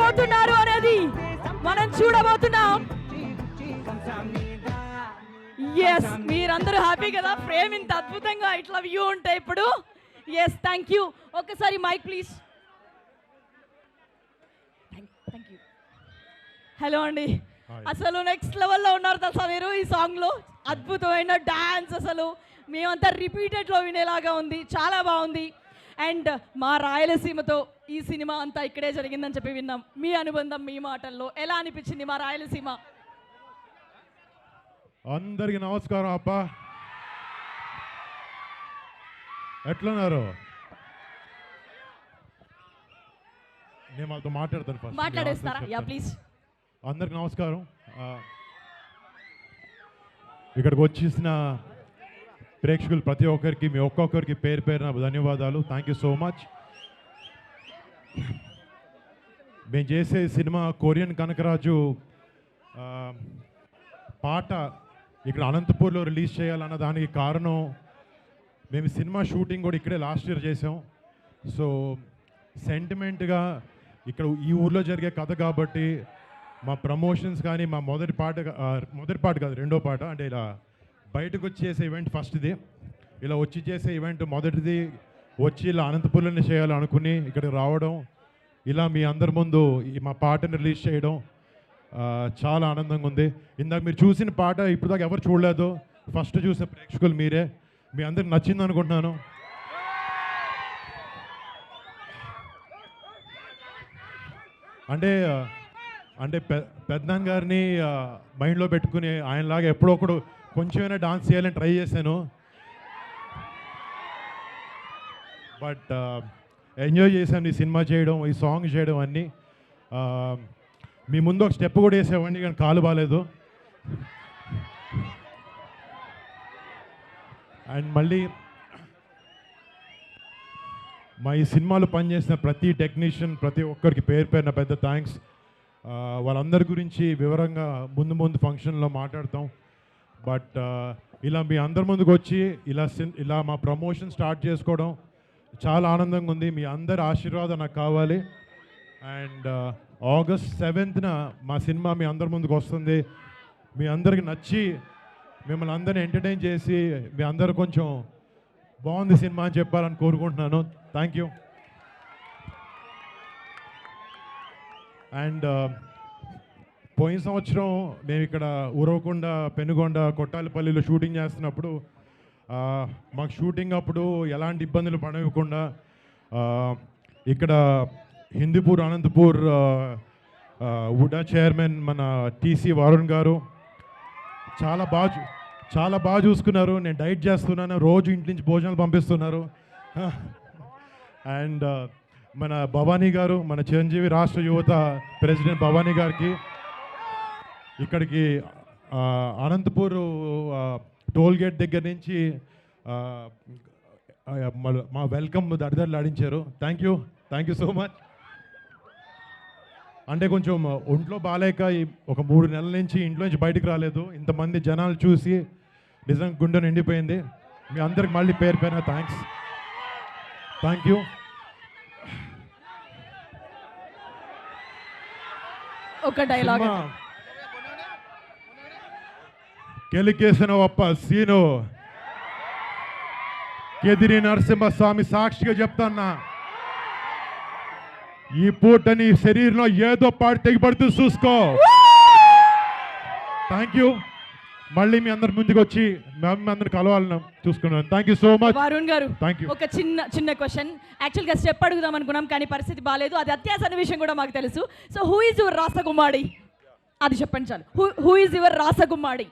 చూడబోతున్నారు అనేది మనం చూడబోతున్నాం. ఎస్, మీరందరూ హ్యాపీ కదా? ఫ్రేమ్ ఇంత అద్భుతంగా ఇట్లా వ్యూ ఉంటాయి ఇప్పుడు. Yes, thank you. ఒకసారి mic please. Thank you. Hello అండి, అసలు నెక్స్ట్ లెవెల్లో ఉన్నారు తెలుసా మీరు ఈ సాంగ్లో. అద్భుతమైన డాన్స్, అసలు మేమంతా రిపీటెడ్లో వినేలాగా ఉంది, చాలా బాగుంది. అండ్ మా రాయలసీమతో ఈ సినిమా అంతా ఇక్కడే జరిగిందని చెప్పి విన్నాం. మీ అనుబంధం, మీ మాటల్లో ఎలా అనిపించింది మా రాయలసీమ? అందరికి నమస్కారం అప్ప, ఎట్లున్నారు? నేను వాళ్ళతో మాట్లాడతాను ఫస్ట్. మాట్లాడేస్తారా? Yeah please. అందరికి నమస్కారం. ఇక్కడికి వచ్చేసిన ప్రేక్షకులు ప్రతి ఒక్కరికి, మీ ఒక్కొక్కరికి పేరు పేరున ధన్యవాదాలు. Thank you so much. మేము చేసే సినిమా కొరియన్ కనకరాజు పాట ఇక్కడ అనంతపూర్లో రిలీజ్ చేయాలన్న దానికి కారణం, మేము సినిమా షూటింగ్ కూడా ఇక్కడే లాస్ట్ ఇయర్ చేసాం. సో సెంటిమెంట్గా ఇక్కడ ఈ ఊర్లో జరిగే కథ కాబట్టి మా ప్రమోషన్స్ కానీ, మా మొదటి పాట కాదు, రెండో పాట, అంటే ఇలా బయటకు వచ్చి చేసే ఈవెంట్ ఫస్ట్ది, ఇలా వచ్చి చేసే ఈవెంట్ మొదటిది, వచ్చి ఇలా అనంతపూర్లోనే చేయాలనుకుని ఇక్కడికి రావడం, ఇలా మీ అందరి ముందు మా పాటను రిలీజ్ చేయడం చాలా ఆనందంగా ఉంది. ఇందాక మీరు చూసిన పాట ఇప్పుడు దాకా ఎవరు చూడలేదు, ఫస్ట్ చూసే ప్రేక్షకులు మీరే. మీ అందరికి నచ్చింది అనుకుంటున్నాను. అంటే పెద్దనాన్న గారిని మైండ్లో పెట్టుకుని ఆయనలాగా ఎప్పుడో ఒకడు కొంచెమైనా డాన్స్ చేయాలని ట్రై చేశాను. బట్ ఎంజాయ్ చేశాను ఈ సినిమా చేయడం, ఈ సాంగ్ చేయడం అన్నీ. మీ ముందు ఒక స్టెప్ కూడా వేసేవాడిని కానీ కాలు బాగాలేదు. అండ్ మళ్ళీ మా ఈ సినిమాలో పనిచేసిన ప్రతి టెక్నీషియన్, ప్రతి ఒక్కరికి పేరు పేరున పెద్ద థ్యాంక్స్. వాళ్ళందరి గురించి వివరంగా ముందు ఫంక్షన్లో మాట్లాడతాం. బట్ ఇలా మీ అందరి ముందుకు వచ్చి ఇలా మా ప్రమోషన్ స్టార్ట్ చేసుకోవడం చాలా ఆనందంగా ఉంది. మీ అందరి ఆశీర్వాదం నాకు కావాలి. అండ్ August 7th మా సినిమా మీ అందరి ముందుకు వస్తుంది. మీ అందరికి నచ్చి మిమ్మల్ని అందరిని ఎంటర్టైన్ చేసి మీ అందరు కొంచెం బాగుంది సినిమా అని చెప్పాలని కోరుకుంటున్నాను. Thank you. అండ్ పోయిన సంవత్సరం మేము ఇక్కడ ఉరవకొండ, పెనుగొండ, కొట్టాలపల్లిలో షూటింగ్ చేస్తున్నప్పుడు మాకు షూటింగ్ అప్పుడు ఎలాంటి ఇబ్బందులు పడకుండా ఇక్కడ హిందూపూర్, అనంతపూర్ వుడా చైర్మన్ మన టీసీ వరుణ్ గారు చాలా బాగా చూసుకున్నారు. నేను డైట్ చేస్తున్నాను, రోజు ఇంటి నుంచి భోజనాలు పంపిస్తున్నారు. అండ్ మన భవానీ గారు, మన చిరంజీవి రాష్ట్ర యువత ప్రెసిడెంట్ భవానీ గారికి ఇక్కడికి అనంతపూర్ టోల్ గేట్ దగ్గర నుంచి మా వెల్కమ్ దడిదడలాడించారు. Thank you so much. అంటే కొంచెం ఒంట్లో బాగాలేక ఒక 3 నెలల నుంచి ఇంట్లో నుంచి బయటకు రాలేదు. ఇంతమంది జనాలు చూసి నిజంగా గుండె నిండిపోయింది. మీ అందరికి మళ్ళీ పేరు పేరున థ్యాంక్స్. Thank you. ఒక డైలాగ్. కెలికేసిన ఒప్ప సీను కెదిరి నరసింహస్వామి సాక్షిగా చెప్తాన్నా, ఈ పూట నీ శరీరంలో ఏదో పాటు తెగిపడుతూ చూసుకో. Thank you. మళ్ళీ మీ అందరి ముందుకు వచ్చి మేము అందరిని కలవాలని చూసుకున్నాను. Thank you so much. Varun గారు, థ్యాంక్ యూ. ఒక చిన్న క్వశ్చన్. యాక్చువల్గా స్టెప్ అడుగుదాం అనుకున్నాం కానీ పరిస్థితి బాగాలేదు. అది అత్యాసన్న విషయం కూడా మాకు తెలుసు. సో హూ ఈజ్ యువర్ రాసగుమ్మాడి? అది చెప్పండి చాలు. హూ ఈజ్ యువర్ రాసగుమ్మాడి?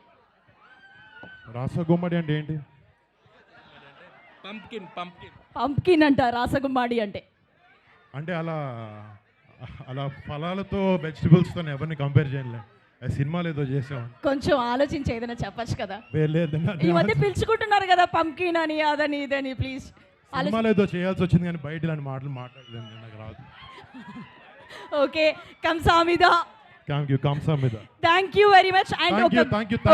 రాసగుమ్మడి అంటే ఏంటి? పంప్కిన్ అంట రాసగుమ్మాడి అంటే. అంటే అలా ఫలాలతో వెజిటబుల్స్తో ఎవరిని కంపేర్ చేయలే. సినిమాలు ఏదో చేసాం, కొంచెం ఆలోచించి ఏదైనా చెప్పచ్చు కదా. ఈ మధ్య పిలుచుకుంటున్నారు కదా పంప్కిన్ అని, అదని ఇదని. ప్లీజ్, సినిమాలు ఏదో చేయాల్సి వచ్చింది కానీ బయట ఇలాంటి మాటలు మాట్లాడలేదు, నాకు రాదు. ఓకే, కంసామిదా. Thank you. కంసామిదా. Thank you very much. And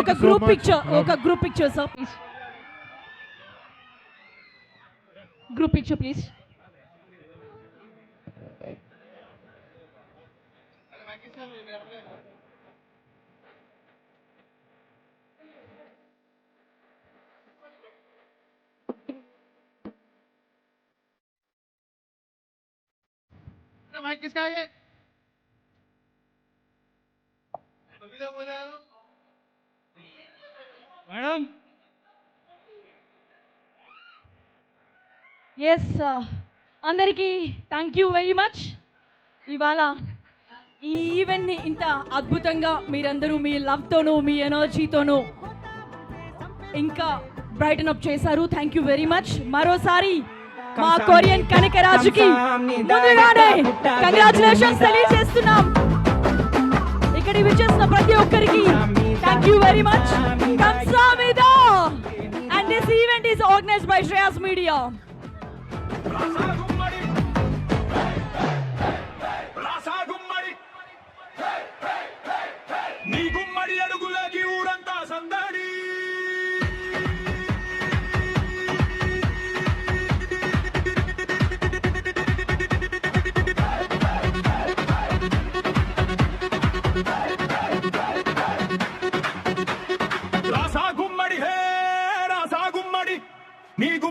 ఒక group picture sir, please. Group picture please. Madam yes అందరికీ థ్యాంక్ యూ వెరీ మచ్. ఇవాళ ఈ ఈవెంట్ని ఇంత అద్భుతంగా మీరందరూ మీ లవ్తోనూ మీ ఎనర్జీతోనూ ఇంకా బ్రైటన్ అప్ చేశారు. Thank you very much. మరోసారి మా కొరియన్ కనకరాజుకి ముందుగానే కంగ్రాచులేషన్స్ తెలియజేస్తున్నాం. ఇక్కడ విచ్చేసిన ప్రతి ఒక్కరికి థ్యాంక్ యూ వెరీ మచ్. కంసామిదా and this event is organised by Shreyas media.